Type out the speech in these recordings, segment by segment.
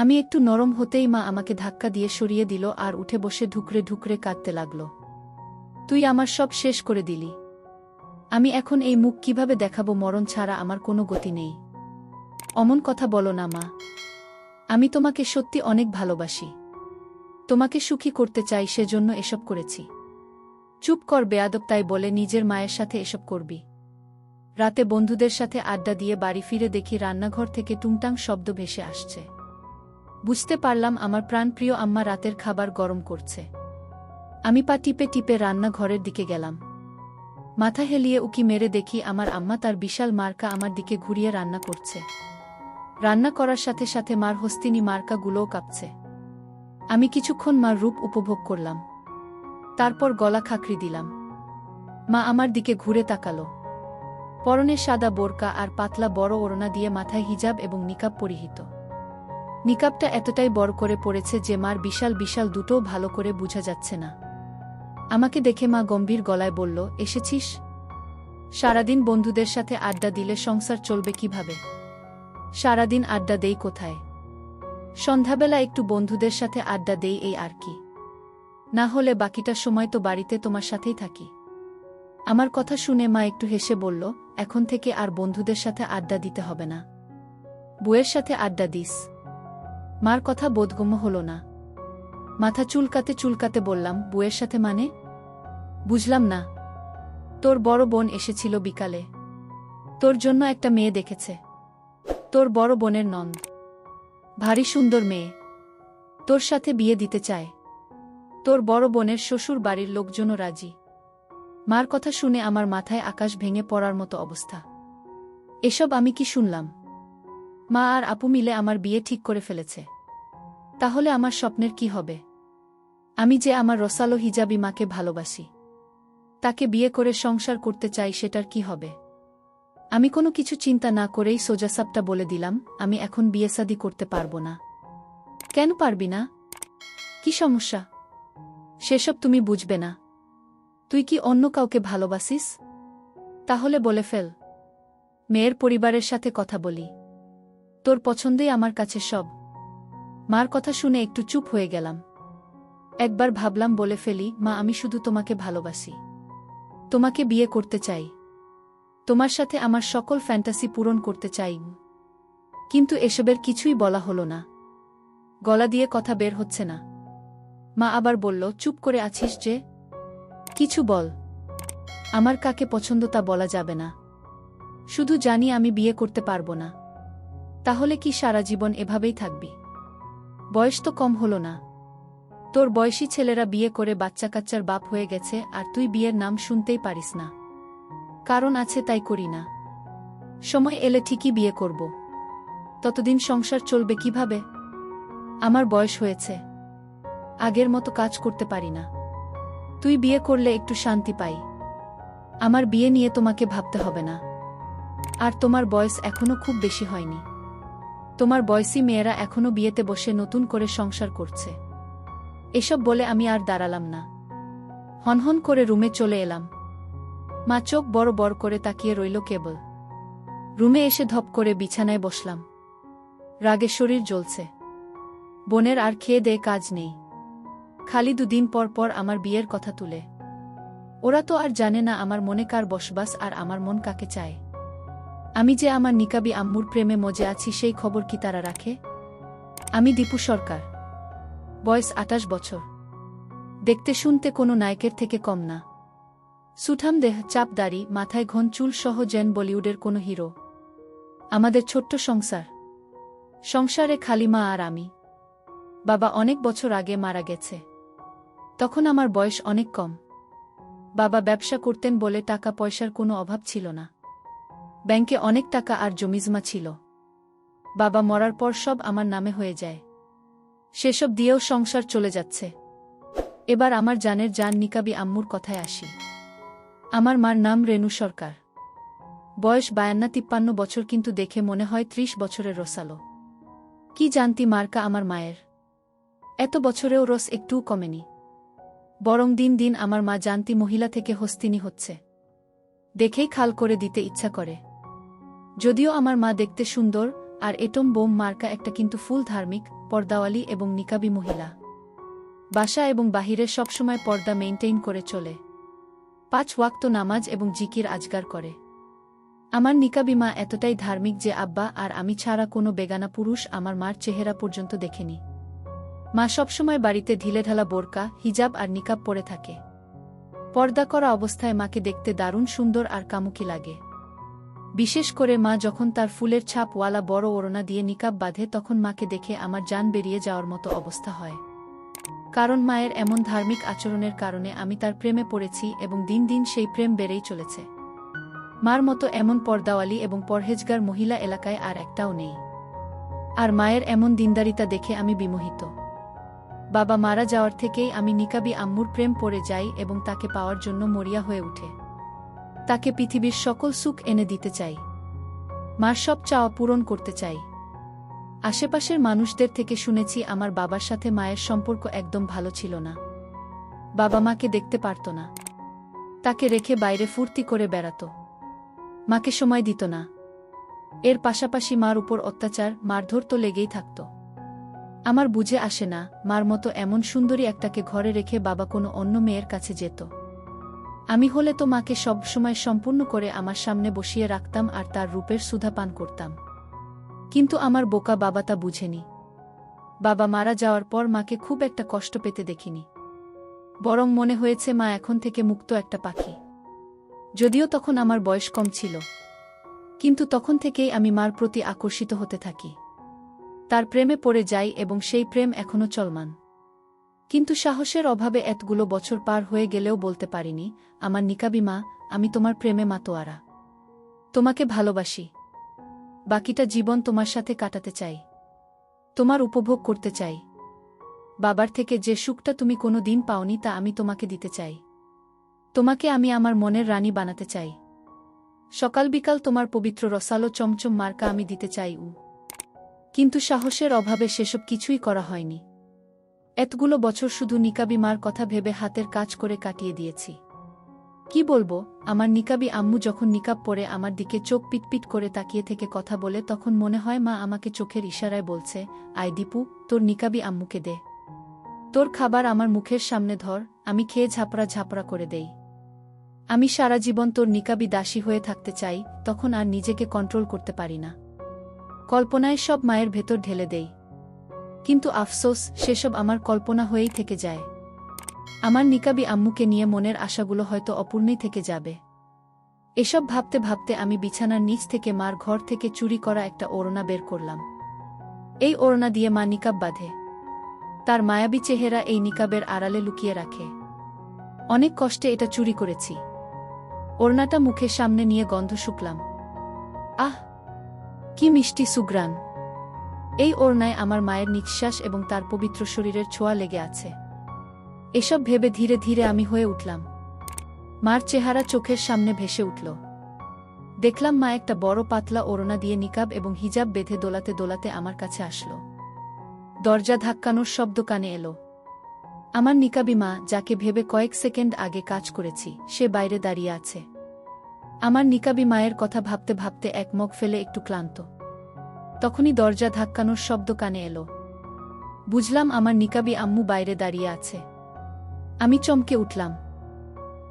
আমি একটু নরম হতেই মা আমাকে ধাক্কা দিয়ে সরিয়ে দিল আর উঠে বসে ঢুকরে ঢুকরে কাঁদতে লাগল। তুই আমার সব শেষ করে দিলি। আমি এখন এই মুখ কিভাবে দেখাবো? মরণ ছাড়া আমার কোনো গতি নেই। অমন কথা বলো না মা। আমি তোমাকে সত্যি অনেক ভালোবাসি। তোমাকে সুখী করতে চাই, সেজন্য এসব করেছি। চুপ কর বেয়াদব, তাই বলে নিজের মায়ের সাথে এসব করবি? রাতে বন্ধুদের সাথে আড্ডা দিয়ে বাড়ি ফিরে দেখি রান্নাঘর থেকে টুংটাং শব্দ ভেসে আসছে। বুঝতে পারলাম আমার প্রাণপ্রিয় আম্মা রাতের খাবার গরম করছে। আমি পা টিপে টিপে রান্নাঘরের দিকে গেলাম। মাথা হেলিয়ে উকি মেরে দেখি আমার আম্মা তার বিশাল মার্কা আমার দিকে ঘুরিয়ে রান্না করছে। রান্না করার সাথে সাথে মার হস্তিনী মার্কাগুলোও কাঁপছে। আমি কিছুক্ষণ মার রূপ উপভোগ করলাম, তারপর গলা খাকড়ি দিলাম। মা আমার দিকে ঘুরে তাকালো। পরনে সাদা বোরকা আর পাতলা বড় ওড়না দিয়ে মাথায় হিজাব এবং নিকাব পরিহিত। নিকাবটা এতটাই বড় করে পড়েছে যে মার বিশাল বিশাল দুটোও ভালো করে বোঝা যাচ্ছে না। আমাকে দেখে মা গম্ভীর গলায় বলল, এসেছিস? সারাদিন বন্ধুদের সাথে আড্ডা দিলে সংসার চলবে কিভাবে? সারাদিন আড্ডা দেই কোথায়? সন্ধ্যাবেলা একটু বন্ধুদের সাথে আড্ডা দেই, এই আর কি। না হলে বাকিটা সময় তো বাড়িতে তোমার সাথেই থাকি। আমার কথা শুনে মা একটু হেসে বলল, এখন থেকে আর বন্ধুদের সাথে আড্ডা দিতে হবে না, বউয়ের সাথে আড্ডা দিস। মার কথা বোধগম্য হল না। মাথা চুলকাতে চুলকাতে বললাম, বউয়ের সাথে মানে? বুঝলাম না। তোর বড় বোন এসেছিল বিকালে। তোর জন্য একটা মেয়ে দেখেছে। তোর বড় বোনের নন্দ, ভারী সুন্দর মেয়ে। তোর সাথে বিয়ে দিতে চায়। তোর বড় বোনের শ্বশুর বাড়ির লোকজনও রাজি। মার কথা শুনে আমার মাথায় আকাশ ভেঙে পড়ার মতো অবস্থা। এসব আমি কি শুনলাম? মা আর আপু মিলে আমার বিয়ে ঠিক করে ফেলেছে। তাহলে আমার স্বপ্নের কি হবে? আমি যে আমার রসালো হিজাবি মাকে ভালোবাসি, তাকে বিয়ে করে সংসার করতে চাই, সেটার কি হবে? আমি কোনো কিছু চিন্তা না করেই সোজাসাপটা বলে দিলাম, আমি এখন বিয়ে শাদী করতে পারবো না। কেন পারবি না? কি সমস্যা? সেসব তুমি বুঝবে না। তুই কি অন্য কাউকে ভালোবাসিস? তাহলে বলে ফেল। মেয়ের পরিবারের সাথে কথা বলি। তোর পছন্দেই আমার কাছে সব। মার কথা শুনে একটু চুপ হয়ে গেলাম। একবার ভাবলাম বলে ফেলি, মা আমি শুধু তোমাকে ভালোবাসি। তোমাকে বিয়ে করতে চাই। তোমার সাথে আমার সকল ফ্যান্টাসি পূরণ করতে চাই। কিন্তু এসবের কিছুই বলা হলো না। গলা দিয়ে কথা বের হচ্ছে না। মা আবার বলল, চুপ করে আছিস যে? কিছু বল। আমার কাকে পছন্দ তা বলা যাবে না। শুধু জানি আমি বিয়ে করতে পারবো না। তাহলে কি সারা জীবন এভাবেই থাকবি? বয়স তো কম হলো না। তোর বয়সী ছেলেরা বিয়ে করে বাচ্চা কাচ্চার বাপ হয়ে গেছে, আর তুই বিয়ের নাম শুনতেই পারিস না। কারণ আছে তাই করি না। সময় এলে ঠিকই বিয়ে করব। ততদিন সংসার চলবে কিভাবে? আমার বয়স হয়েছে। আগের মতো কাজ করতে পারি না। তুই বিয়ে করলে একটু শান্তি পাই। আমার বিয়ে নিয়ে তোমাকে ভাবতে হবে না। আর তোমার বয়স এখনো খুব বেশি হয়নি। তোমার বয়সী মেয়েরা এখনো বিয়েতে বসে নতুন করে সংসার করছে। এসব বলে আমি আর দাঁড়ালাম না। হনহন করে রুমে চলে এলাম। মা চোখ বড় বড় করে তাকিয়ে রইল কেবল। রুমে এসে ধপ করে বিছানায় বসলাম। রাগে শরীর জ্বলছে। বোনের আর খেয়ে দেয়ে কাজ নেই। খালি দুদিন পর পর আমার বিয়ের কথা তুলে। ওরা তো আর জানে না আমার মনে কার বসবাস আর আমার মন কাকে চায়। আমি যে আমার নিকাবি আম্মুর প্রেমে মজে আছি, সেই খবর কি তারা রাখে? আমি দীপু সরকার। বয়স 28 বছর। দেখতে শুনতে কোনো নায়কের থেকে কম না। সুঠাম দেহ, চাপ দাড়ি, মাথায় ঘন চুল সহ যেন বলিউডের কোনো হিরো। আমাদের ছোট্ট সংসার। সংসারে খালি মা আর আমি। বাবা অনেক বছর আগে মারা গেছে। তখন আমার বয়স অনেক কম। বাবা ব্যবসা করতেন বলে টাকা পয়সার কোনো অভাব ছিল না। ব্যাংকে অনেক টাকা আর জমিজমা ছিল। বাবা মরার পর সব আমার নামে হয়ে যায়। সেসব দিয়েও সংসার চলে যাচ্ছে। এবার আমার জানের জান নিকাবি আম্মুর কথায় আসি। আমার মার নাম রেনু সরকার। বয়স 52-53 বছর, কিন্তু দেখে মনে হয় 30 বছরের রসালো। কি জানতি মার্কা আমার মায়ের। এত বছরেও রস একটুও কমেনি। বরং দিন দিন আমার মা জানতি মহিলা থেকে হস্তিনী হচ্ছে। দেখেই খাল করে দিতে ইচ্ছা করে। যদিও আমার মা দেখতে সুন্দর আর এটম বোম মার্কা একটা, কিন্তু ফুল ধার্মিক, পর্দাওয়ালি এবং নিকাবি মহিলা। বাসা এবং বাহিরে সবসময় পর্দা মেইনটেইন করে চলে। 5 ওয়াক্ত নামাজ এবং জিকির আজগার করে। আমার নিকাবি মা এতটাই ধার্মিক যে আব্বা আর আমি ছাড়া কোনো বেগানা পুরুষ আমার মার চেহারা পর্যন্ত দেখেনি। মা সবসময় বাড়িতে ঢিলেঢালা বোরকা, হিজাব আর নিকাব পরে থাকে। পর্দা করা অবস্থায় মাকে দেখতে দারুণ সুন্দর আর কামুকি লাগে। বিশেষ করে মা যখন তার ফুলের ছাপওয়ালা বড় ওড়না দিয়ে নিকাব বাঁধে তখন মাকে দেখে আমার জান বেরিয়ে যাওয়ার মতো অবস্থা হয়। কারণ মায়ের এমন ধার্মিক আচরণের কারণে আমি তার প্রেমে পড়েছি এবং দিন দিন সেই প্রেম বেড়েই চলেছে। মার মতো এমন পর্দাওয়ালি এবং পরহেজগার মহিলা এলাকায় আর একটাও নেই। আর মায়ের এমন দিনদারিতা দেখে আমি বিমোহিত। বাবা মারা যাওয়ার থেকেই আমি নিকাবি আম্মুর প্রেম পড়ে যাই এবং তাকে পাওয়ার জন্য মরিয়া হয়ে উঠে। তাকে পৃথিবীর সকল সুখ এনে দিতে চাই। মার সব চাওয়া পূরণ করতে চাই। আশেপাশের মানুষদের থেকে শুনেছি আমার বাবার সাথে মায়ের সম্পর্ক একদম ভালো ছিল না। বাবা মাকে দেখতে পারত না। তাকে রেখে বাইরে ফুর্তি করে বেড়াত। মাকে সময় দিত না। এর পাশাপাশি মার উপর অত্যাচার, মারধর তো লেগেই থাকত। আমার বুঝে আসে না, মার মতো এমন সুন্দরী একটাকে ঘরে রেখে বাবা কোনো অন্য মেয়ের কাছে যেত। আমি হলে তো মাকে সব সময় সম্পূর্ণ করে আমার সামনে বসিয়ে রাখতাম আর তার রূপের সুধা পান করতাম। কিন্তু আমার বোকা বাবা তা বুঝেনি। বাবা মারা যাওয়ার পর মাকে খুব একটা কষ্ট পেতে দেখিনি। বরং মনে হয়েছে মা এখন থেকে মুক্ত একটা পাখি। যদিও তখন আমার বয়স কম ছিল, কিন্তু তখন থেকেই আমি মার প্রতি আকর্ষিত হতে থাকি। তার প্রেমে পড়ে যাই এবং সেই প্রেম এখনো চলমান। কিন্তু সাহসের অভাবে এতগুলো বছর পার হয়ে গেলেও বলতে পারিনি, আমার নিকাবি মা, আমি তোমার প্রেমে মাতোয়ারা। তোমাকে ভালোবাসি। বাকিটা জীবন তোমার সাথে কাটাতে চাই। তোমার উপভোগ করতে চাই। বাবার থেকে যে সুখটা তুমি কোনো দিন পাওনি তা আমি তোমাকে দিতে চাই। তোমাকে আমি আমার মনের রানী বানাতে চাই। সকাল বিকাল তোমার পবিত্র রসালো চমচম মার্কা আমি দিতে চাই। কিন্তু সাহসের অভাবে সেসব কিছুই করা হয়নি। এতগুলো বছর শুধু নিকাবি মার কথা ভেবে হাতের কাজ করে কাটিয়ে দিয়েছি। কি বলবো, আমার নিকাবি আম্মু যখন নিকাব পরে আমার দিকে চোখ পিটপিট করে তাকিয়ে থেকে কথা বলে তখন মনে হয় মা আমাকে চোখের ইশারায় বলছে, আয় দীপু, তোর নিকাবি আম্মুকে দে। তোর খাবার আমার মুখের সামনে ধর, আমি খেয়ে ঝাপড়া ঝাপড়া করে দেই। আমি সারা জীবন তোর নিকাবি দাসী হয়ে থাকতে চাই, তখন আর নিজেকে কন্ট্রোল করতে পারি না। কল্পনায় সব মায়ের ভেতর ঢেলে দেই। কিন্তু আফসোস, সেসব আমার কল্পনা হয়েই থেকে যায়। আমার নিকাবি আম্মুকে নিয়ে মনের আশাগুলো হয়তো অপূর্ণই থেকে যাবে। এসব ভাবতে ভাবতে আমি বিছানার নিচ থেকে মার ঘর থেকে চুরি করা একটা ওড়না বের করলাম। এই ওড়না দিয়ে মা নিকাব বাঁধে। তার মায়াবী চেহারা এই নিকাবের আড়ালে লুকিয়ে রাখে। অনেক কষ্টে এটা চুরি করেছি। ওড়নাটা মুখের সামনে নিয়ে গন্ধ শুকলাম। আহ, কি মিষ্টি সুগ্রান! এই ওড়নায় আমার মায়ের নিঃশ্বাস এবং তার পবিত্র শরীরের ছোঁয়া লেগে আছে। এসব ভেবে ধীরে ধীরে আমি হয়ে উঠলাম। মার চেহারা চোখের সামনে ভেসে উঠল। দেখলাম মা একটা বড় পাতলা ওড়না দিয়ে নিকাব এবং হিজাব বেঁধে দোলাতে দোলাতে আমার কাছে আসলো। দরজা ধাক্কানোর শব্দ কানে এলো। আমার নিকাবি মা, যাকে ভেবে কয়েক সেকেন্ড আগে কাজ করেছি, সে বাইরে দাঁড়িয়ে আছে। আমার নিকাবি মায়ের কথা ভাবতে ভাবতে এক মগ ফেলে একটু ক্লান্ত। তখনই দরজা ধাক্কানোর শব্দ কানে এলো। বুঝলাম আমার নিকাবি আম্মু বাইরে দাঁড়িয়ে আছে। আমি চমকে উঠলাম।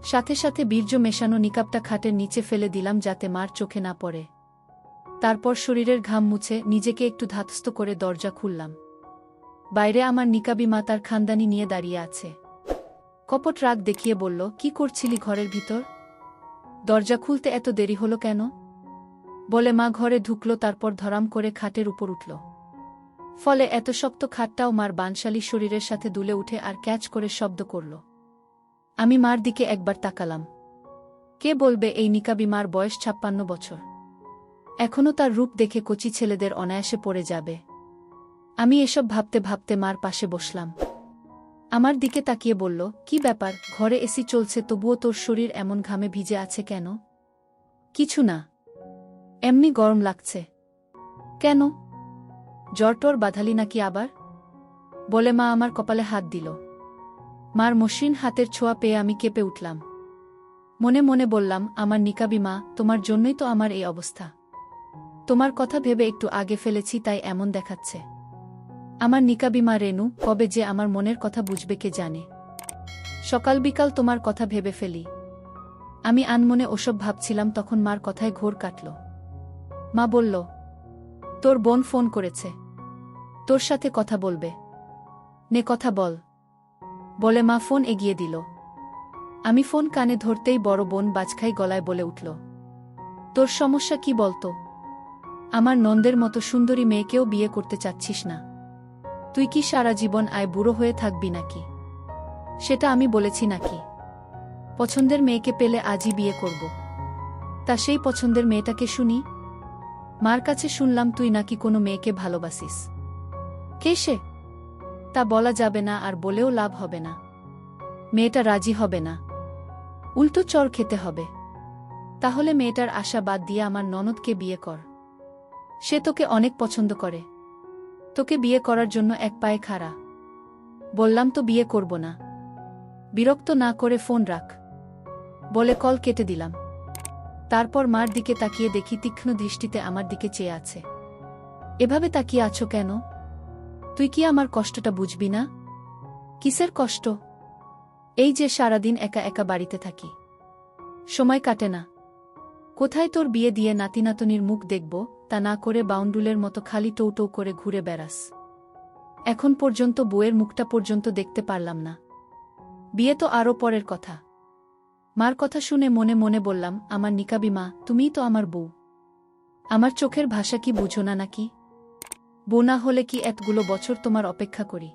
সাথে সাথে বীর্য মেশানো নিকাবটা খাটের নিচে ফেলে দিলাম যাতে মার চোখে না পড়ে। তারপর শরীরের ঘাম মুছে নিজেকে একটু ধাতস্থ করে দরজা খুললাম। বাইরে আমার নিকাবি মা তার খানদানি নিয়ে দাঁড়িয়ে আছে। কপট রাগ দেখিয়ে বলল, কি করছিলি ঘরের ভিতর? দরজা খুলতে এত দেরি হলো কেন? বলে মা ঘরে ঢুকল, তারপর ধরাম করে খাটের উপর উঠল। ফলে এত শক্ত খাটটাও মার বানশালী শরীরের সাথে দুলে উঠে আর ক্যাচ করে শব্দ করল। আমি মার দিকে একবার তাকালাম। কে বলবে এই নিকাবি মার বয়স 56 বছর। এখনও তার রূপ দেখে কচি ছেলেদের অনায়াসে পড়ে যাবে। আমি এসব ভাবতে ভাবতে মার পাশে বসলাম। আমার দিকে তাকিয়ে বলল, কি ব্যাপার, ঘরে এসি চলছে তবুও তোর শরীর এমন ঘামে ভিজে আছে কেন? কিছু না, এমনি গরম লাগছে। কেন, জ্বর-টর বাঁধালি নাকি আবার? বলে মা আমার কপালে হাত দিল। মার মসৃণ হাতের ছোঁয়া পেয়ে আমি কেঁপে উঠলাম। মনে মনে বললাম, আমার নিকাবি মা, তোমার জন্যই তো আমার এই অবস্থা। তোমার কথা ভেবে একটু আগে ফেলেছি তাই এমন দেখাচ্ছে। আমার নিকাবি মা রেনু, কবে যে আমার মনের কথা বুঝবে কে জানে। সকাল বিকাল তোমার কথা ভেবে ফেলি। আমি আনমনে ওসব ভাবছিলাম, তখন মার কথায় ঘোর কাটল। মা বলল, তোর বোন ফোন করেছে, তোর সাথে কথা বলবে, নে কথা বল, বলে মা ফোন এগিয়ে দিল। আমি ফোন কানে ধরতেই বড় বোন বাজখাই গলায় বলে উঠল, তোর সমস্যা কি বলতো? আমার নন্দের মতো সুন্দরী মেয়েকেও বিয়ে করতে চাচ্ছিস না? তুই কি সারা জীবন বুড়ো হয়ে থাকবি নাকি? সেটা আমি বলেছি নাকি? পছন্দের মেয়েকে পেলে আজই বিয়ে করব। তা সেই পছন্দের মেয়েটাকে শুনি। মার কাছে শুনলাম তুই নাকি কোনো মেয়েকে ভালোবাসিস। কে সে? তা বলা যাবে না, আর বলেও লাভ হবে না। মেয়েটা রাজি হবে না, উল্টো চর খেতে হবে। তাহলে মেয়েটার আশা বাদ দিয়ে আমার ননদকে বিয়ে কর। সে তোকে অনেক পছন্দ করে, তোকে বিয়ে করার জন্য এক পায়ে খাড়া। বললাম তো বিয়ে করব না। বিরক্ত না করে ফোন রাখ, বলে কল কেটে দিলাম। তারপর মার দিকে তাকিয়ে দেখি তীক্ষ্ণ দৃষ্টিতে আমার দিকে চেয়ে আছে। এভাবে তাকিয়ে আছো কেন? তুই কি আমার কষ্টটা বুঝবি না? কিসের কষ্ট? এই যে সারাদিন একা একা বাড়িতে থাকি, সময় কাটে না। কোথায় তোর বিয়ে দিয়ে নাতি নাতনির মুখ দেখব, তা না করে বাউন্ডুলের মতো খালি টৌটৌ করে ঘুরে বেড়াস। এখন পর্যন্ত বউয়ের মুখটা পর্যন্ত দেখতে পারলাম না। বিয়ে তো আরও পরের কথা। মার কথা শুনে মনে মনে বললাম, আমার নিকাবি মা, তুমিই তো আমার বউ। আমার চোখের ভাষা কি বুঝো না নাকি? বউ না হলে কি এতগুলো বছর তোমার অপেক্ষা করি?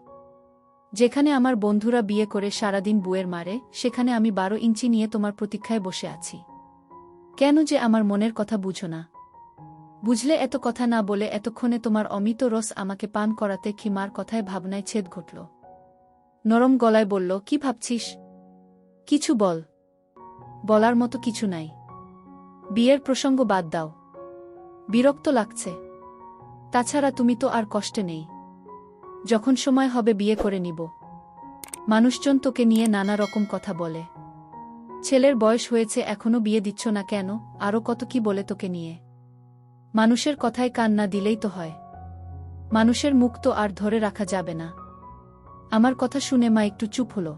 যেখানে আমার বন্ধুরা বিয়ে করে সারাদিন বুয়ের মারে, সেখানে আমি 12 ইঞ্চি নিয়ে তোমার প্রতীক্ষায় বসে আছি। কেন যে আমার মনের কথা বুঝো না? বুঝলে এত কথা না বলে এতক্ষণে তোমার অমিত রস আমাকে পান করাতে খিমার কথায় ভাবনায় ছেদ ঘটল। নরম গলায় বলল, কি ভাবছিস? কিছু বল। বলার মতো কিছু নাই। বিয়ের প্রসঙ্গ বাদ দাও, বিরক্ত লাগছে। তাছাড়া তুমি তো আর কষ্টে নেই। যখন সময় হবে বিয়ে করে নিব। মানুষজন তোকে নিয়ে নানা রকম কথা বলে। ছেলের বয়স হয়েছে, এখনো বিয়ে দিচ্ছ না কেন? আরও কত কি বলে তোকে নিয়ে। মানুষের কথায় কান না দিলেই তো হয়। মানুষের মুখ তো আর ধরে রাখা যাবে না। আমার কথা শুনে মা একটু চুপ হল,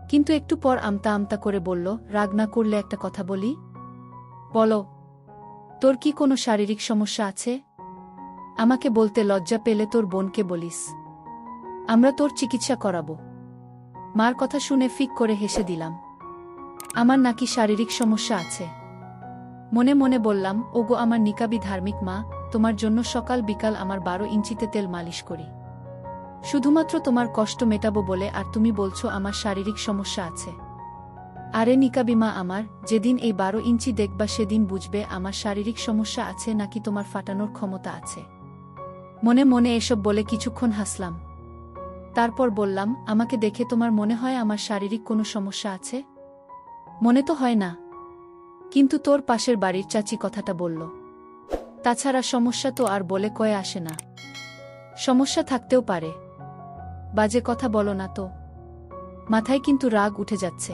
কিন্তু একটু পর আমতা আমতা করে বলল, রাগ না করলে একটা কথা বলি? বলো। তোর কি কোনো শারীরিক সমস্যা আছে? আমাকে বলতে লজ্জা পেলে তোর বোনকে বলিস, আমরা তোর চিকিৎসা করাবো। মার কথা শুনে ফিক করে হেসে দিলাম। আমার নাকি শারীরিক সমস্যা আছে? মনে মনে বললাম, ওগো আমার নিকাবি ধার্মিক মা, তোমার জন্য সকাল বিকাল আমার 12 ইঞ্চিতে তেল মালিশ করি, শুধুমাত্র তোমার কষ্ট মেটাবো বলে, আর তুমি বলছো আমার শারীরিক সমস্যা আছে। আরে নিকাবি মা আমার, যেদিন এই 12 ইঞ্চি দেখবা সেদিন বুঝবে আমার শারীরিক সমস্যা আছে নাকি তোমার ফাটানোর ক্ষমতা আছে। মনে মনে এসব বলে কিছুক্ষণ হাসলাম। তারপর বললাম, আমাকে দেখে তোমার মনে হয় আমার শারীরিক কোনো সমস্যা আছে? মনে তো হয় না, কিন্তু তোর পাশের বাড়ির চাচি কথাটা বলল। তাছাড়া সমস্যা তো আর বলে কয়ে আসে না। সমস্যা থাকতেও পারে, বাজে কথা বলো না তো। মাথায় কিন্তু রাগ উঠে যাচ্ছে।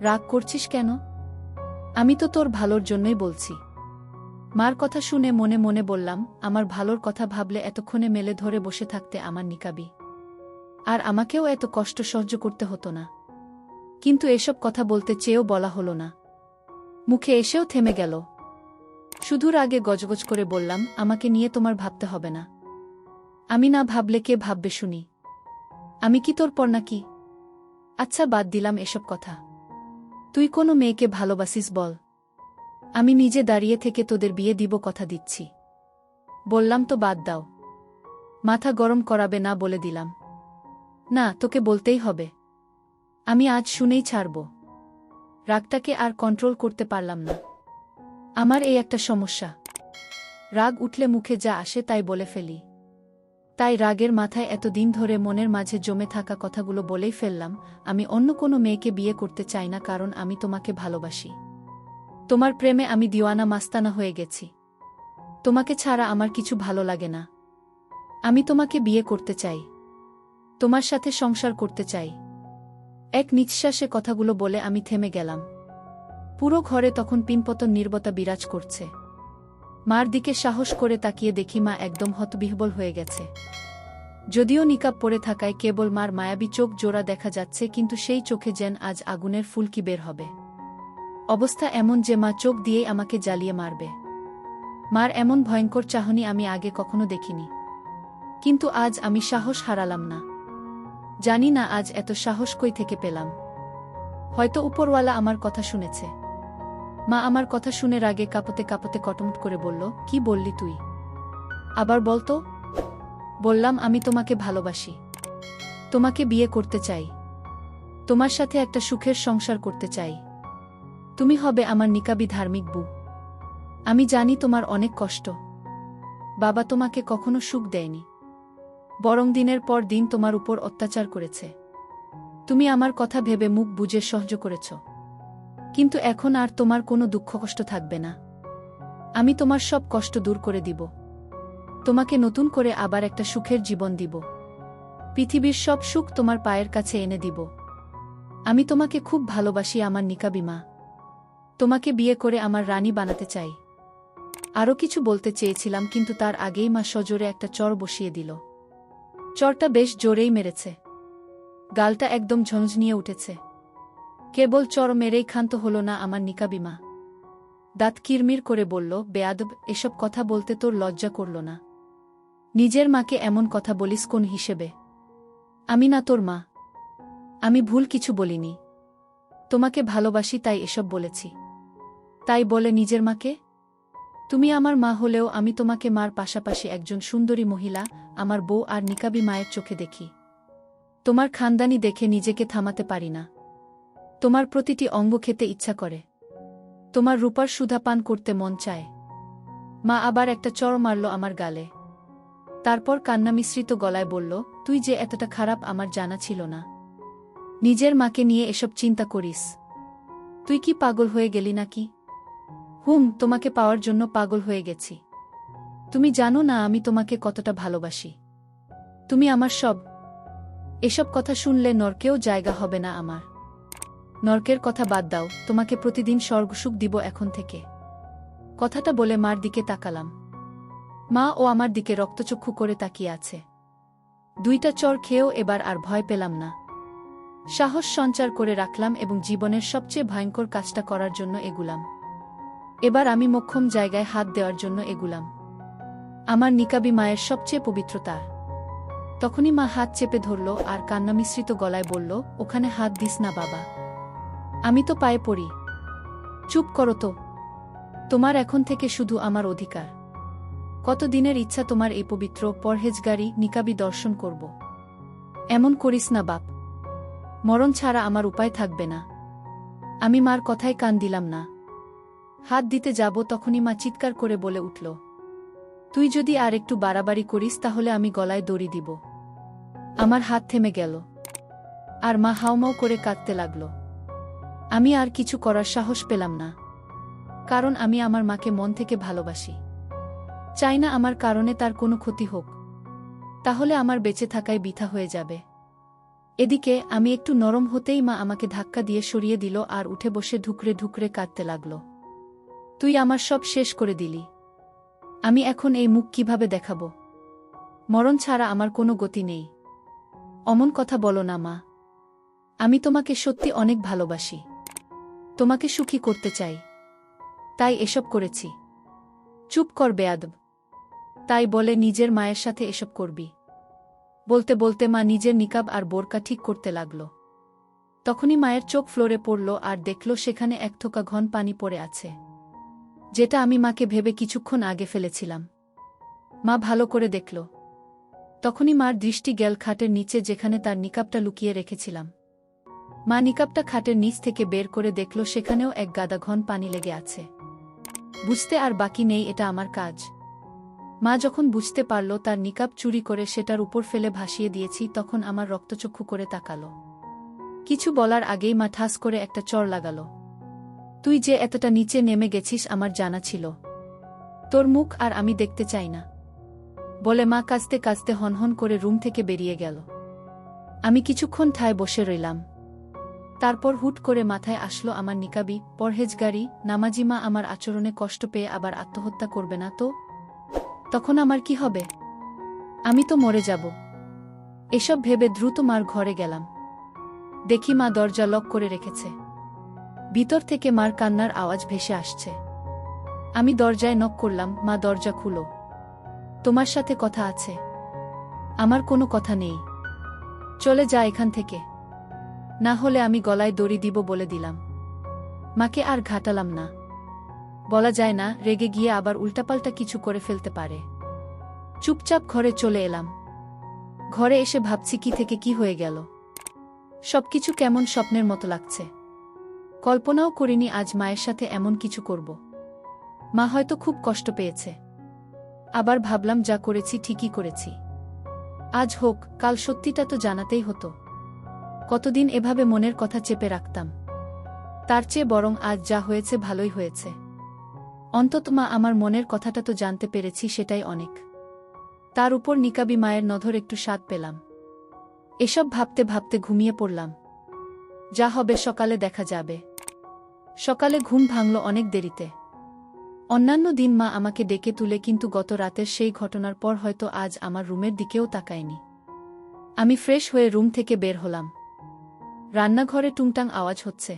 রাগ করছিস কেন? আমি তো তোর ভালোর জন্যই বলছি। মার কথা শুনে মনে মনে বললাম, আমার ভালোর কথা ভাবলে এতক্ষণে মেলে ধরে বসে থাকতে আমার নিকাবি, আর আমাকেও এত কষ্ট সহ্য করতে হতো না। কিন্তু এসব কথা বলতে চেয়েও বলা হলো না, মুখে এসেও থেমে গেল। শুধু রাগে গজগজ করে বললাম, আমাকে নিয়ে তোমার ভাবতে হবে না। আমি না ভাবলে কে ভাববে শুনি? আমি কি তোর পর নাকি? আচ্ছা বাদ দিলাম এসব কথা। তুই কোনো মেয়েকে ভালোবাসিস বল, আমি নিজে দাঁড়িয়ে থেকে তোদের বিয়ে দিব, কথা দিচ্ছি। বললাম তো বাদ দাও, মাথা গরম করাবে না বলে দিলাম। না, তোকে বলতেই হবে। আমি আজ শুনেই ছাড়ব। রাগটাকে আর কন্ট্রোল করতে পারলাম না। আমার এই একটা সমস্যা, রাগ উঠলে মুখে যা আসে তাই বলে ফেলি। তাই রাগের মাথায় এতদিন ধরে মনের মাঝে জমে থাকা কথাগুলো বলেই ফেললাম, আমি অন্য কোনো মেয়েকে বিয়ে করতে চাই না, কারণ আমি তোমাকে ভালোবাসি। তোমার প্রেমে আমি দিওয়ানা মাস্তানা হয়ে গেছি। তোমাকে ছাড়া আমার কিছু ভালো লাগে না। আমি তোমাকে বিয়ে করতে চাই, তোমার সাথে সংসার করতে চাই। এক নিঃশ্বাসে কথাগুলো বলে আমি থেমে গেলাম। পুরো ঘরে তখন পিনপতন নীরবতা বিরাজ করছে। মার দিকে সাহস করে তাকিয়ে দেখি মা একদম হতবিহ্বল হয়ে গেছে। যদিও নিকাব পরে থাকায় কেবল মার মায়াবী চোখ জোড়া দেখা যাচ্ছে, কিন্তু সেই চোখে যেন আজ আগুনের ফুলকি বের হবে। অবস্থা এমন যে মা চোখ দিয়েই আমাকে জ্বালিয়ে মারবে। মার এমন ভয়ঙ্কর চাহনি আমি আগে কখনো দেখিনি। কিন্তু আজ আমি সাহস হারালাম না। জানি না আজ এত সাহস কই থেকে পেলাম। হয়তো উপরওয়ালা আমার কথা শুনেছে। মা আমার কথা শুনে রাগে কাঁপতে কাঁপতে কটমট করে বলল, কি বললি তুই? আবার বলতো। বললাম, আমি তোমাকে ভালোবাসি, তোমাকে বিয়ে করতে চাই, তোমার সাথে একটা সুখের সংসার করতে চাই। তুমি হবে আমার নিকাবী ধার্মিক বউ। আমি জানি তোমার অনেক কষ্ট। বাবা তোমাকে কখনো সুখ দেয়নি, বরং দিনের পর দিন তোমার উপর অত্যাচার করেছে। তুমি আমার কথা ভেবে মুখ বুজে সহ্য করেছ, কিন্তু এখন আর তোমার কোনো দুঃখ কষ্ট থাকবে না। আমি তোমার সব কষ্ট দূর করে দিব, তোমাকে নতুন করে আবার একটা সুখের জীবন দিব। পৃথিবীর সব সুখ তোমার পায়ের কাছে এনে দিব। আমি তোমাকে খুব ভালোবাসি আমার নিকাবী মা। তোমাকে বিয়ে করে আমার রানী বানাতে চাই। আরও কিছু বলতে চেয়েছিলাম, কিন্তু তার আগেই মা সজোরে একটা চর বসিয়ে দিল। চরটা বেশ জোরেই মেরেছে। গালটা একদম ঝনঝনিয়ে উঠেছে। কেবল চর মেরেই ক্ষান্ত হল না আমার নিকাবী মা। দাঁত কিরমির করে বলল, বেয়াদব, এসব কথা বলতে তোর লজ্জা করল না? নিজের মাকে এমন কথা বলিস কোন হিসেবে? আমি না তোর মা। আমি ভুল কিছু বলিনি। তোমাকে ভালোবাসি তাই এসব বলেছি। তাই বলে নিজের মাকে? তুমি আমার মা হলেও আমি তোমাকে মার পাশাপাশি একজন সুন্দরী মহিলা, আমার বউ আর নিকাবী মায়ের চোখে দেখি। তোমার খানদানি দেখে নিজেকে থামাতে পারি না। তোমার প্রতিটি অঙ্গ খেতে ইচ্ছা করে। তোমার রূপার সুধা পান করতে মন চায়। মা আবার একটা চড় মারল আমার গালে। তারপর কান্না মিশ্রিত গলায় বলল, তুই যে এতটা খারাপ আমার জানা ছিল না। নিজের মাকে নিয়ে এসব চিন্তা করিস? তুই কি পাগল হয়ে গেলি নাকি? তোমাকে পাওয়ার জন্য পাগল হয়ে গেছি। তুমি জানো না আমি তোমাকে কতটা ভালোবাসি। তুমি আমার সব। এসব কথা শুনলে নরকেও জায়গা হবে না আমার। নরকের কথা বাদ দাও, তোমাকে প্রতিদিন স্বর্গসুখ দিব এখন থেকে। কথাটা বলে মার দিকে তাকালাম। মা ও আমার দিকে রক্তচক্ষু করে তাকিয়ে আছে। দুইটা চর খেয়েও এবার আর ভয় পেলাম না। সাহস সঞ্চার করে রাখলাম এবং জীবনের সবচেয়ে ভয়ঙ্কর কাজটা করার জন্য এগুলাম। এবার আমি মোক্ষম জায়গায় হাত দেওয়ার জন্য এগুলাম। আমার নিকাবী মায়ের সবচেয়ে পবিত্রতা। তখনই মা হাত চেপে ধরল আর কান্না মিশ্রিত গলায় বলল, ওখানে হাত দিস না বাবা। আমি তো পায়ে পড়ি। চুপ করো তো। তোমার এখন থেকে শুধু আমার অধিকার। কত দিনের ইচ্ছা তোমার এই পবিত্র পরহেজগারি নিকাবী দর্শন করব। এমন করিস না বাপ। মরণ ছাড়া আমার উপায় থাকবে না। আমি মার কথায় কান দিলাম না। হাত দিতে যাব তখনই মা চিৎকার করে বলে উঠল, তুই যদি আর একটু বাড়াবাড়ি করিস তাহলে আমি গলায় দড়ি দিব। আমার হাত থেমে গেল আর মা হাউমাউ করে কাঁদতে লাগল। আমি আর কিছু করার সাহস পেলাম না, কারণ আমি আমার মাকে মন থেকে ভালোবাসি। চাই না আমার কারণে তার কোনো ক্ষতি হোক, তাহলে আমার বেঁচে থাকাই বৃথা হয়ে যাবে। এদিকে আমি একটু নরম হতেই মা আমাকে ধাক্কা দিয়ে সরিয়ে দিল আর উঠে বসে ঢুকরে ঢুকরে কাঁদতে লাগল। তুই আমার সব শেষ করে দিলি। আমি এখন এই মুখ কিভাবে দেখাব? মরণ ছাড়া আমার কোনো গতি নেই। অমন কথা বলো না মা। আমি তোমাকে সত্যি অনেক ভালোবাসি। তোমাকে সুখী করতে চাই, তাই এসব করেছি। চুপ কর বেয়াদব। তাই বলে নিজের মায়ের সাথে এসব করবি? বলতে বলতে মা নিজের নিকাব আর বোরকা ঠিক করতে লাগল। তখনই মায়ের চোখ ফ্লোরে পড়ল আর দেখল সেখানে এক থোকা ঘন পানি পড়ে আছে, যেটা আমি মাকে ভেবে কিছুক্ষণ আগে ফেলেছিলাম। মা ভালো করে দেখল। তখনই মার দৃষ্টি গেল খাটের নিচে, যেখানে তার নিকাবটা লুকিয়ে রেখেছিলাম। মা নিকাবটা খাটের নিচ থেকে বের করে দেখল সেখানেও এক গাদা ঘন পানি লেগে আছে। বুঝতে আর বাকি নেই এটা আমার কাজ। মা যখন বুঝতে পারল তার নিকাব চুরি করে সেটার উপর ফেলে ভাসিয়ে দিয়েছি, তখন আমার রক্তচক্ষু করে তাকালো। কিছু বলার আগেই মা ঠাস করে একটা চড় লাগাল। তুই যে এতটা নিচে নেমে গেছিস আমার জানা ছিল। তোর মুখ আর আমি দেখতে চাই না, বলে মা কাঁদতে কাঁদতে হনহন করে রুম থেকে বেরিয়ে গেল। আমি কিছুক্ষণ ঠায় বসে রইলাম। তারপর হুট করে মাথায় আসলো আমার নিকাবী পরহেজগারি নামাজি মা আমার আচরণে কষ্ট পেয়ে আবার আত্মহত্যা করবে না তো? তখন আমার কি হবে? আমি তো মরে যাব। এসব ভেবে দ্রুত মার ঘরে গেলাম। দেখি মা দরজা লক করে রেখেছে। ভিতর থেকে মার কান্নার আওয়াজ ভেসে আসছে। আমি দরজায় নক করলাম, মা দরজা খুলো। তোমার সাথে কথা আছে। আমার কোনো কথা নেই। চলে যা এখান থেকে, না হলে আমি গলায় দড়ি দিব বলে দিলাম। মাকে আর ঘাটালাম না। বলা যায় না, রেগে গিয়ে আবার উল্টাপাল্টা কিছু করে ফেলতে পারে। চুপচাপ ঘরে চলে এলাম। ঘরে এসে ভাবছি কি থেকে কি হয়ে গেল। সবকিছু কেমন স্বপ্নের মতো লাগছে। কল্পনাও করিনি আজ মায়ের সাথে এমন কিছু করব। মা হয়তো খুব কষ্ট পেয়েছে। আবার ভাবলাম যা করেছি ঠিকই করেছি। আজ হোক, কাল সত্যিটা তো জানাতেই হতো। কতদিন এভাবে মনের কথা চেপে রাখতাম। তার চেয়ে বরং আজ যা হয়েছে ভালোই হয়েছে। অন্তত মা আমার মনের কথাটা তো জানতে পেরেছি, সেটাই অনেক। তার উপর নিকাবি মায়ের নধর একটু স্বাদ পেলাম। এসব ভাবতে ভাবতে ঘুমিয়ে পড়লাম। যা হবে সকালে দেখা যাবে। সকালে ঘুম ভাঙল অনেক দেরিতে। অন্যান্য দিন মা আমাকে ডেকে তুলে, কিন্তু গত রাতের সেই ঘটনার পর হয়তো আজ আমার রুমের দিকেও তাকায়নি। আমি ফ্রেশ হয়ে রুম থেকে বের হলাম। রান্নাঘরে টুংটাং আওয়াজ হচ্ছে।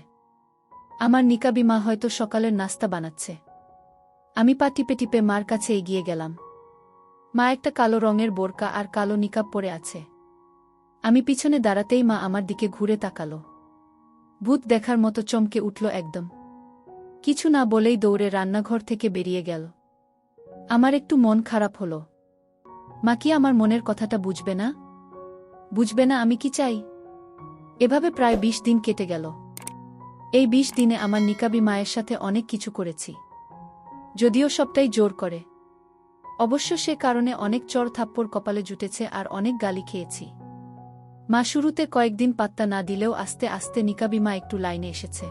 আমার নিকাবি মা হয়তো সকালের নাস্তা বানাচ্ছে। আমি পা টিপে টিপে মার কাছে এগিয়ে গেলাম। মা একটা কালো রঙের বোরকা আর কালো নিকাব পরে আছে। আমি পিছনে দাঁড়াতেই মা আমার দিকে ঘুরে তাকালো। ভূত দেখার মতো চমকে উঠল একদম। কিছু না বলেই দৌড়ে রান্নাঘর থেকে বেরিয়ে গেল। আমার একটু মন খারাপ হলো। মা কি আমার মনের কথাটা বুঝবে না? বুঝবে না আমি কি চাই? এভাবে প্রায় 20 দিন কেটে গেল। এই 20 দিনে আমার নিকাবি মায়ের সাথে অনেক কিছু করেছি, যদিও সবটাই জোর করে। অবশ্য সে কারণে অনেক চড় থাপ্পড় কপালে জুটেছে আর অনেক গালি খেয়েছি। মা শুরুতে কয়েকদিন পাত্তা না দিলেও আস্তে আস্তে নিকাবি মা একটু লাইনে এসেছে।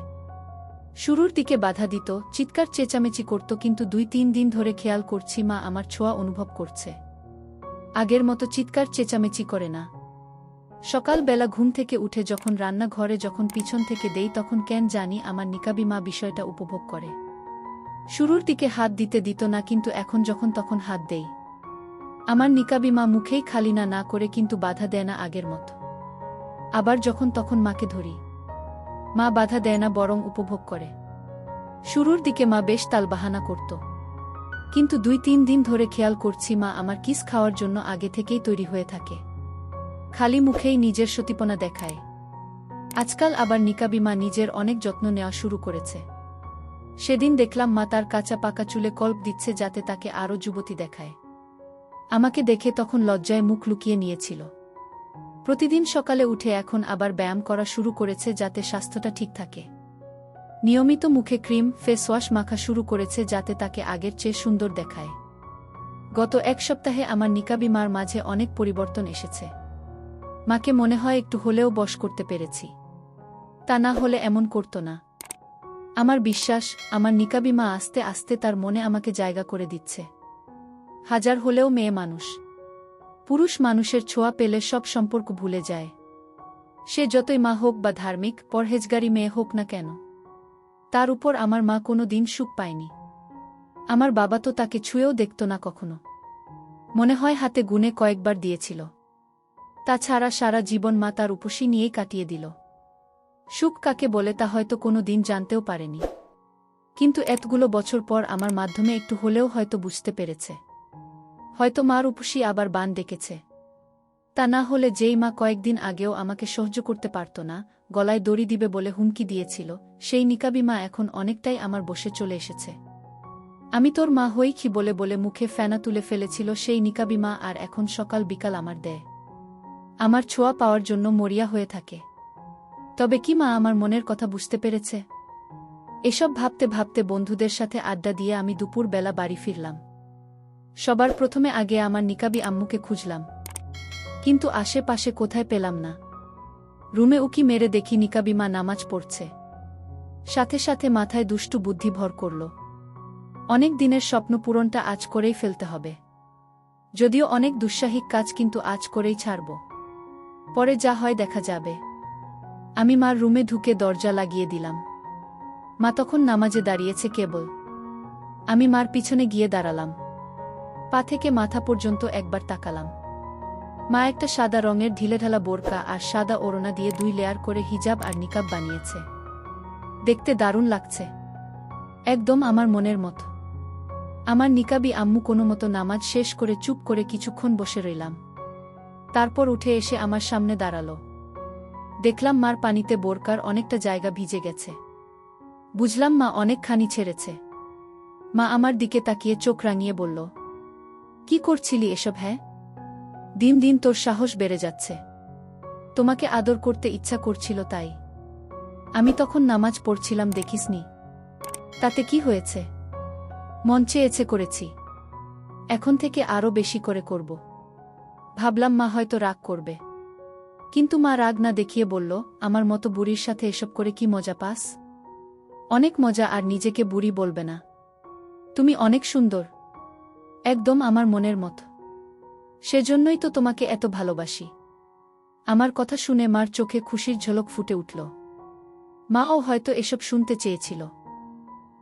শুরুর দিকে বাধা দিত, চিৎকার চেঁচামেচি করত, কিন্তু 2-3 দিন ধরে খেয়াল করছি মা আমার ছোঁয়া অনুভব করছে। আগের মতো চিৎকার চেঁচামেচি করে না। সকালবেলা ঘুম থেকে উঠে যখন রান্নাঘরে যখন পিছন থেকে দেই, তখন কেন জানি আমার নিকাবি মা বিষয়টা উপভোগ করে। শুরুর দিকে হাত দিতে দিত না, কিন্তু এখন যখন তখন হাত দেই। আমার নিকাবি মা মুখেই খালি না না করে, কিন্তু বাধা দেয় না আগের মতো। আবার যখন তখন মাকে ধরি, মা বাধা দেয় না, বরং উপভোগ করে। শুরুর দিকে মা বেশ তালবাহানা করত, কিন্তু 2-3 দিন ধরে খেয়াল করছি মা আমার কিস খাওয়ার জন্য আগে থেকেই তৈরি হয়ে থাকে। খালি মুখেই নিজের সতীপনা দেখায়। আজকাল আবার নিকাবি মা নিজের অনেক যত্ন নেওয়া শুরু করেছে। সেদিন দেখলাম মা তার কাঁচা পাকা চুলে কল্প দিচ্ছে যাতে তাকে আরও যুবতী দেখায়। আমাকে দেখে তখন লজ্জায় মুখ লুকিয়ে নিয়েছিল। প্রতিদিন সকালে উঠে এখন আবার ব্যায়াম করা শুরু করেছে যাতে স্বাস্থ্যটা ঠিক থাকে। নিয়মিত মুখে ক্রিম, ফেস ওয়াশ মাখা শুরু করেছে যাতে তাকে আগের চেয়ে সুন্দর দেখায়। গত 1 সপ্তাহে আমার নিকাবি মার মাঝে অনেক পরিবর্তন এসেছে। মাকে মনে হয় একটু হলেও বশ করতে পেরেছি। তা না হলে এমন করত না। আমার বিশ্বাস, আমার নিকাবি মা আস্তে আস্তে তার মনে আমাকে জায়গা করে দিচ্ছে। হাজার হলেও মেয়ে মানুষ। পুরুষ মানুষের ছোঁয়া পেলে সব সম্পর্ক ভুলে যায়। সে যতই মা হোক বা ধার্মিক, পরহেজগারী মেয়ে হোক না কেন। তার উপর আমার মা কোনো দিন সুখ পায়নি। আমার বাবা তো তাকে ছুঁয়েও দেখত না কখনো। মনে হয় হাতে গুনে কয়েকবার দিয়েছিল। তাছাড়া সারা জীবন মা তার উপসী নিয়েই কাটিয়ে দিল। সুখ কাকে বলে তা হয়তো কোনো দিন জানতেও পারেনি, কিন্তু এতগুলো বছর পর আমার মাধ্যমে একটু হলেও হয়তো বুঝতে পেরেছে। হয়তো মার উপসী আবার বান ডেকেছে। তা না হলে যেই মা কয়েকদিন আগেও আমাকে সহ্য করতে পারত না, গলায় দড়ি দিবে বলে হুমকি দিয়েছিল, সেই নিকাবি মা এখন অনেকটাই আমার বসে চলে এসেছে। আমি তোর মা হই কি বলে বলে মুখে ফেনা তুলে ফেলেছিল সেই নিকাবি মা আর এখন সকাল বিকাল আমার দেয়। আমার ছোঁয়া পাওয়ার জন্য মরিয়া হয়ে থাকে। তবে কি মা আমার মনের কথা বুঝতে পেরেছে? এসব ভাবতে ভাবতে বন্ধুদের সাথে আড্ডা দিয়ে আমি দুপুর বেলা বাড়ি ফিরলাম। সবার প্রথমে আগে আমার নিকাবি আম্মুকে খুঁজলাম, কিন্তু আশেপাশে কোথায় পেলাম না। রুমে উকি মেরে দেখি নিকাবি মা নামাজ পড়ছে। সাথে সাথে মাথায় দুষ্টু বুদ্ধি ভর করল। অনেক দিনের স্বপ্ন পূরণটা আজ করেই ফেলতে হবে। যদিও অনেক দুঃসাহিক কাজ, কিন্তু আজ করেই ছাড়ব। পরে যা হয় দেখা যাবে। আমি মার রুমে ঢুকে দরজা লাগিয়ে দিলাম। মা তখন নামাজে দাঁড়িয়েছে কেবল। আমি মার পিছনে গিয়ে দাঁড়ালাম। পা থেকে মাথা পর্যন্ত একবার তাকালাম। মা একটা সাদা রঙের ঢিলেঢালা বোরকা আর সাদা ওড়না দিয়ে 2 লেয়ার করে হিজাব আর নিকাব বানিয়েছে। দেখতে দারুণ লাগছে, একদম আমার মনের মতো। আমার নিকাবি আম্মু কোনো মতো নামাজ শেষ করে চুপ করে কিছুক্ষণ বসে রইলাম। তারপর উঠে এসে আমার সামনে দাঁড়ালো। দেখলাম মার পানিতে বোরকার অনেকটা জায়গা ভিজে গেছে। বুঝলাম মা অনেকখানি ছেড়েছে। মা আমার দিকে তাকিয়ে চোখ রাঙিয়ে বলল, কি করছিলি এসব? হ্যাঁ, দিন দিন তোর সাহস বেড়ে যাচ্ছে। তোমাকে আদর করতে ইচ্ছা করছিল তাই। আমি তখন নামাজ পড়ছিলাম, দেখিসনি? তাতে কি হয়েছে? মন চেয়েছে করেছি, এখন থেকে আরও বেশি করে করব। ভাবলাম মা হয়তো রাগ করবে, কিন্তু মা রাগ না দেখিয়ে বলল, আমার মতো বুড়ির সাথে এসব করে কি মজা পাস? অনেক মজা, আর নিজেকে বুড়ি বলবে না। তুমি অনেক সুন্দর, একদম আমার মনের মতো। সেজন্যই তো তোমাকে এত ভালোবাসি। আমার কথা শুনে মার চোখে খুশির ঝলক ফুটে উঠল। মাও হয়তো এসব শুনতে চেয়েছিল,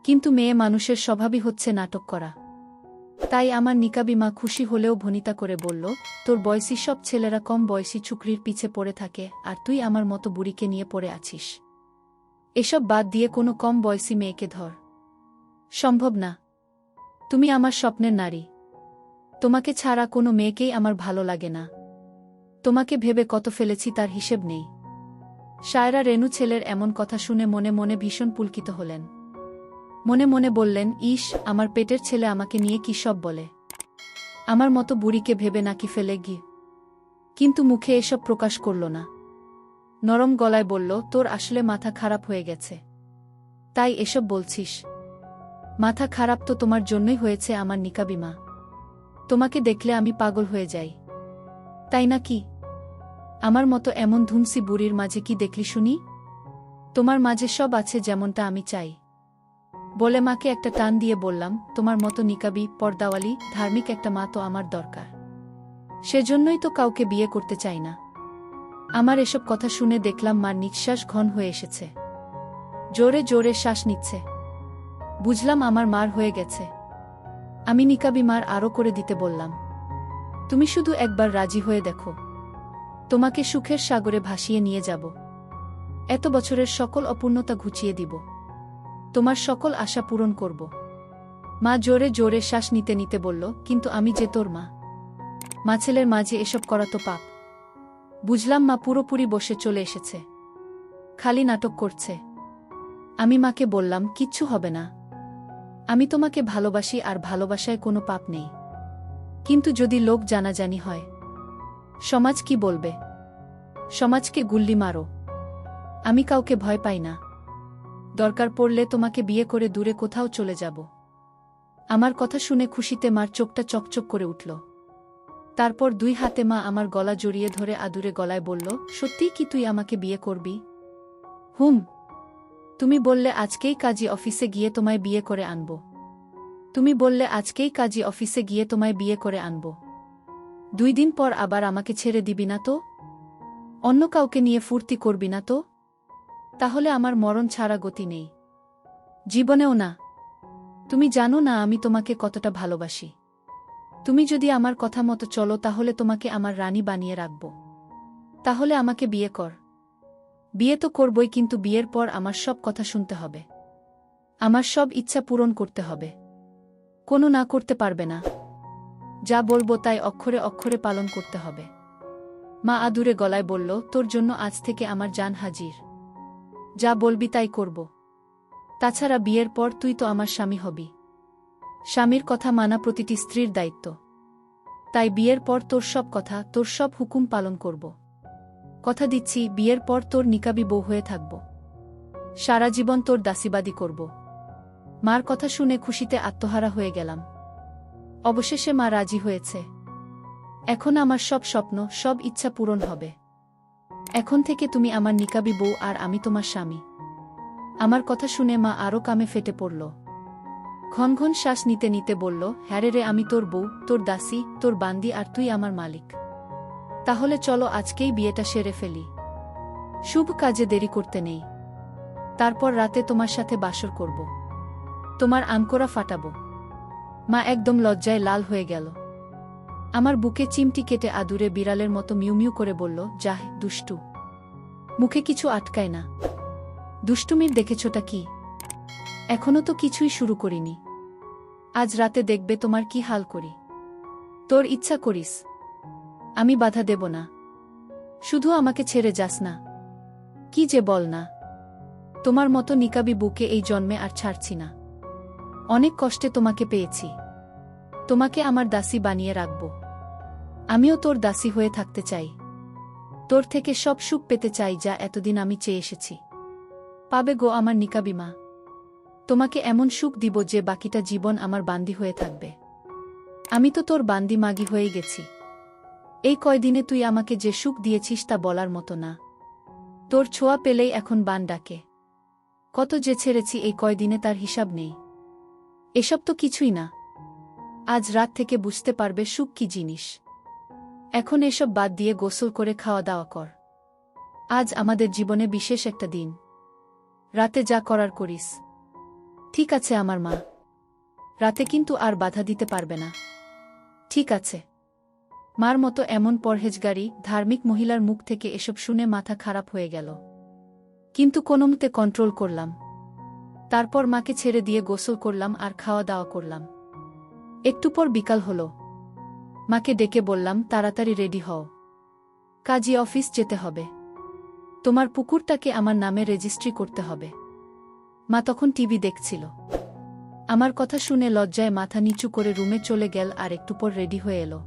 কিন্তু মেয়ে মানুষের স্বভাবই হচ্ছে নাটক করা। তাই আমার নিকাবি মা খুশি হলেও ভনিতা করে বলল, তোর বয়সী সব ছেলেরা কম বয়সী ছুকরির পিছে পড়ে থাকে, আর তুই আমার মতো বুড়িকে নিয়ে পড়ে আছিস। এসব বাদ দিয়ে কোনো কম বয়সী মেয়েকে ধর। সম্ভব না। তুমি আমার স্বপ্নের নারী। তোমাকে ছাড়া কোনো মেয়েকেই আমার ভালো লাগে না। তোমাকে ভেবে কত ফেলেছি তার হিসেব নেই। শায়রা রেনু ছেলের এমন কথা শুনে মনে মনে ভীষণ পুলকিত হলেন। মনে মনে বললেন, ইস, আমার পেটের ছেলে আমাকে নিয়ে কি সব বলে। আমার মতো বুড়িকে ভেবে নাকি ফেলে গি। কিন্তু মুখে এসব প্রকাশ করল না। নরম গলায় বলল, তোর আসলে মাথা খারাপ হয়ে গেছে, তাই এসব বলছিস? মাথা খারাপ তো তোমার জন্যই হয়েছে আমার নিকাবি মা। তোমাকে দেখলে আমি পাগল হয়ে যাই, তাই না কি? আমার মতো এমন ধুমসি বুড়ির মাঝে কি দেখলি শুনি? তোমার মাঝে সব আছে যেমনটা আমি চাই। বলে মাকে একটা টান দিয়ে বললাম, তোমার মতো নিকাবি, পর্দাওয়ালি, ধার্মিক একটা মা তো আমার দরকার। সেজন্যই তো কাউকে বিয়ে করতে চাই না। আমার এসব কথা শুনে দেখলাম মার নিঃশ্বাস ঘন হয়ে এসেছে। জোরে জোরে শ্বাস নিচ্ছে। বুঝলাম আমার মার হয়ে গেছে। আমি নিকাবি মার আরও করে দিতে বললাম, তুমি শুধু একবার রাজি হয়ে দেখো, তোমাকে সুখের সাগরে ভাসিয়ে নিয়ে যাব। এত বছরের সকল অপূর্ণতা ঘুচিয়ে দিব। তোমার সকল আশা পূরণ করব। মা জোরে জোরে শ্বাস নিতে নিতে বলল, কিন্তু আমি যে তোর মা। মা ছেলের মাঝে এসব করা তো পাপ। বুঝলাম মা পুরোপুরি বসে চলে এসেছে, খালি নাটক করছে। আমি মাকে বললাম, কিচ্ছু হবে না। আমি তোমাকে ভালোবাসি, আর ভালোবাসায় কোনো পাপ নেই। কিন্তু যদি লোক জানাজানি হয়, সমাজ কি বলবে? সমাজকে গুল্লি মারো। আমি কাউকে ভয় পাই না। দরকার পড়লে তোমাকে বিয়ে করে দূরে কোথাও চলে যাব। আমার কথা শুনে খুশিতে মার চোখটা চকচক করে উঠল। তারপর 2 হাতে মা আমার গলা জড়িয়ে ধরে আদুরে গলায় বলল, সত্যিই কি তুই আমাকে বিয়ে করবি? হুম। তুমি বললে আজকেই কাজী অফিসে গিয়ে তোমায় বিয়ে করে আনব। তুমি বললে আজকেই কাজী অফিসে গিয়ে তোমায় বিয়ে করে আনব। 2 দিন পর আবার আমাকে ছেড়ে দিবি না তো? অন্য কাউকে নিয়ে ফুর্তি করবি না তো? তাহলে আমার মরণ ছাড়া গতি নেই, জীবনেও না। তুমি জানো না আমি তোমাকে কতটা ভালোবাসি। তুমি যদি আমার কথা মতো চলো তাহলে তোমাকে আমার রানী বানিয়ে রাখব। তাহলে আমাকে বিয়ে কর। বিয়ে তো করবই, কিন্তু বিয়ের পর আমার সব কথা শুনতে হবে। আমার সব ইচ্ছা পূরণ করতে হবে। কোনো না করতে পারবে না। যা বলবো তাই অক্ষরে অক্ষরে পালন করতে হবে। মা আদুরে গলায় বলল, তোর জন্য আজ থেকে আমার জান হাজির। যা বলবি তাই করব। তাছাড়া বিয়ের পর তুই তো আমার স্বামী হবি। স্বামীর কথা মানা প্রতিটি স্ত্রীর দায়িত্ব। তাই বিয়ের পর তোর সব কথা, তোর সব হুকুম পালন করব। কথা দিচ্ছি, বিয়ের পর তোর নিকাবি বউ হয়ে থাকব। সারা জীবন তোর দাসীবাদী করব। মার কথা শুনে খুশিতে আত্মহারা হয়ে গেলাম। অবশেষে মা রাজি হয়েছে। এখন আমার সব স্বপ্ন, সব ইচ্ছা পূরণ হবে। এখন থেকে তুমি আমার নিকাবি বউ আর আমি তোমার স্বামী। আমার কথা শুনে মা আরও কামে ফেটে পড়ল। ঘন ঘন শ্বাস নিতে নিতে বলল, হ্যাঁ রে, আমি তোর বউ, তোর দাসী, তোর বান্দি, আর তুই আমার মালিক। তাহলে চলো আজকেই বিয়েটা সেরে ফেলি। শুভ কাজে দেরি করতে নেই। তারপর রাতে তোমার সাথে বাসর করব। তোমার আনকোরা ফাটাবো। মা একদম লজ্জায় লাল হয়ে গেল। আমার বুকে চিমটি কেটে আদুরে বিড়ালের মতো মিউমিউ করে বলল, যাহ দুষ্টু। মুখে কিছু আটকায় না। দুষ্টুমির দেখেছটা কি? এখনো তো কিছুই শুরু করিনি। আজ রাতে দেখবে তোমার কি হাল করি। তোর ইচ্ছা করিস, আমি বাধা দেব না। শুধু আমাকে ছেড়ে যাস না। কি যে বল না। তোমার মতো নিকাবি বুকে এই জন্মে আর ছাড়ছি না। অনেক কষ্টে তোমাকে পেয়েছি। তোমাকে আমার দাসী বানিয়ে রাখব। আমিও তোর দাসী হয়ে থাকতে চাই। তোর থেকে সব সুখ পেতে চাই যা এতদিন আমি চেয়ে এসেছি। পাবে গো আমার নিকাবি মা। তোমাকে এমন সুখ দিব যে বাকিটা জীবন আমার বান্দি হয়ে থাকবে। আমি তো তোর বান্দি মাগি হয়ে গেছি। এই কয়দিনে তুই আমাকে যে সুখ দিয়েছিস তা বলার মতো না। তোর ছোঁয়া পেলেই এখন বান ডাকে। কত যে ছেড়েছি এই কয়দিনে তার হিসাব নেই। এসব তো কিছুই না। আজ রাত থেকে বুঝতে পারবে সুখ কি জিনিস। এখন এসব বাদ দিয়ে গোসল করে খাওয়া দাওয়া কর। আজ আমাদের জীবনে বিশেষ একটা দিন। রাতে যা করার করিস। ঠিক আছে আমার মা। রাতে কিন্তু আর বাধা দিতে পারবে না। ঠিক আছে। মার মতো এমন পরহেজগারী ধার্মিক মহিলার মুখ থেকে এসব শুনে মাথা খারাপ হয়ে গেল। কিন্তু কোনোমতে কন্ট্রোল করলাম। তারপর মাকে ছেড়ে দিয়ে গোসল করলাম আর খাওয়া দাওয়া করলাম। একটু পর বিকাল হলো। মাকে ডেকে বললাম, তাড়াতাড়ি রেডি হও, কাজী অফিস যেতে হবে। তোমার পুকুরটাকে আমার নামে রেজিস্ট্রি করতে হবে। মা তখন টিভি দেখছিল। আমার কথা শুনে লজ্জায় মাথা নিচু করে রুমে চলে গেল আর একটু পর রেডি হয়ে এলো।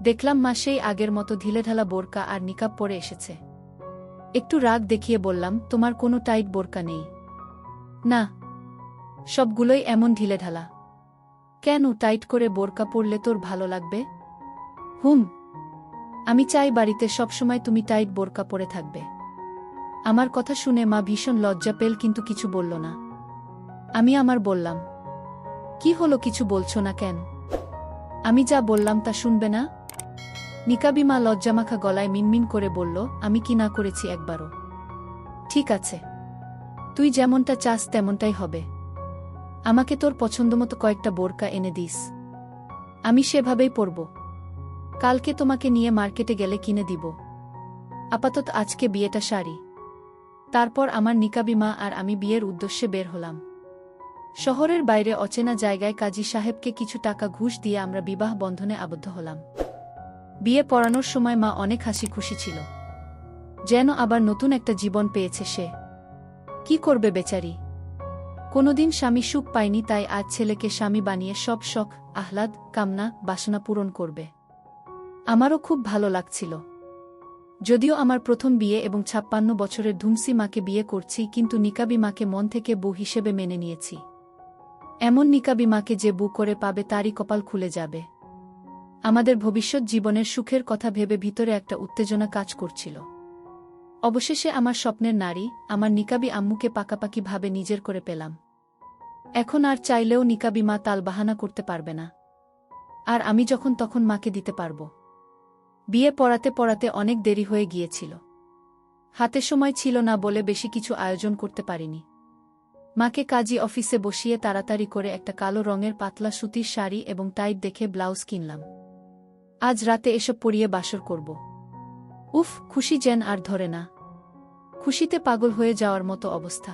দেখলাম মা সেই আগের মতো ঢিলেঢালা বোরকা আর নিকাব পরে এসেছে। একটু রাগ দেখিয়ে বললাম, তোমার কোনো টাইট বোরকা নেই? না, সবগুলোই এমন ঢিলেঢালা। কেন, টাইট করে বোরকা পরলে তোর ভালো লাগবে? হুম, আমি চাই বাড়িতে সবসময় তুমি টাইট বোরকা পরে থাকবে। আমার কথা শুনে মা ভীষণ লজ্জা পেল কিন্তু কিছু বলল না। আমি আমার বললাম, কি হলো, কিছু বলছো না কেন? আমি যা বললাম তা শুনবে না? নিকাবি মা লজ্জামাখা গলায় মিনমিন করে বলল, আমি কি না করেছি একবারও? ঠিক আছে, তুই যেমনটা চাস তেমনটাই হবে। আমাকে তোর পছন্দমতো কয়েকটা বোরকা এনে দিস, আমি সেভাবেই পরব। কালকে তোমাকে নিয়ে মার্কেটে গেলে কিনে দিব। আপাতত আজকে বিয়েটা সারি। তারপর আমার নিকাবি মা আর আমি বিয়ের উদ্দেশ্যে বের হলাম। শহরের বাইরে অচেনা জায়গায় কাজী সাহেবকে কিছু টাকা ঘুষ দিয়ে আমরা বিবাহ বন্ধনে আবদ্ধ হলাম। বিয়ে পড়ানোর সময় মা অনেক হাসি খুশি ছিল, যেন আবার নতুন একটা জীবন পেয়েছে সে। কি করবে বেচারি, কোনোদিন স্বামী সুখ পায়নি, তাই আজ ছেলেকে স্বামী বানিয়ে সব শখ, আহ্লাদ, কামনা, বাসনা পূরণ করবে। আমারও খুব ভালো লাগছিল। যদিও আমার প্রথম বিয়ে এবং ৫৬ বছরের ধুমসি মাকে বিয়ে করছি, কিন্তু নিকাবি মাকে মন থেকে বউ হিসেবে মেনে নিয়েছি। এমন নিকাবি মাকে যে বউ করে পাবে তারই কপাল খুলে যাবে। আমাদের ভবিষ্যৎ জীবনের সুখের কথা ভেবে ভিতরে একটা উত্তেজনা কাজ করছিল। অবশেষে আমার স্বপ্নের নারী, আমার নিকাবি আম্মুকে পাকাপাকি ভাবে নিজের করে পেলাম। এখন আর চাইলেও নিকাবি মা তালবাহানা করতে পারবে না। আর আমি যখন তখন মাকে দিতে পারব। বিয়ে পড়াতে পড়াতে অনেক দেরি হয়ে গিয়েছিল। হাতে সময় ছিল না বলে বেশি কিছু আয়োজন করতে পারিনি। মাকে কাজী অফিসে বসিয়ে তাড়াতাড়ি করে একটা কালো রঙের পাতলা সুতির শাড়ি এবং টাইট দেখে ব্লাউজ কিনলাম। আজ রাতে এসব পরিয়ে বাসর করব। উফ, খুশি যেন আর ধরে না। খুশিতে পাগল হয়ে যাওয়ার মতো অবস্থা।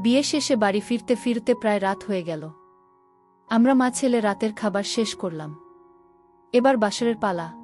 বিয়ে শেষে বাড়ি ফিরতে ফিরতে প্রায় রাত হয়ে গেল। আমরা মা ছেলে রাতের খাবার শেষ করলাম। এবার বাসরের পালা।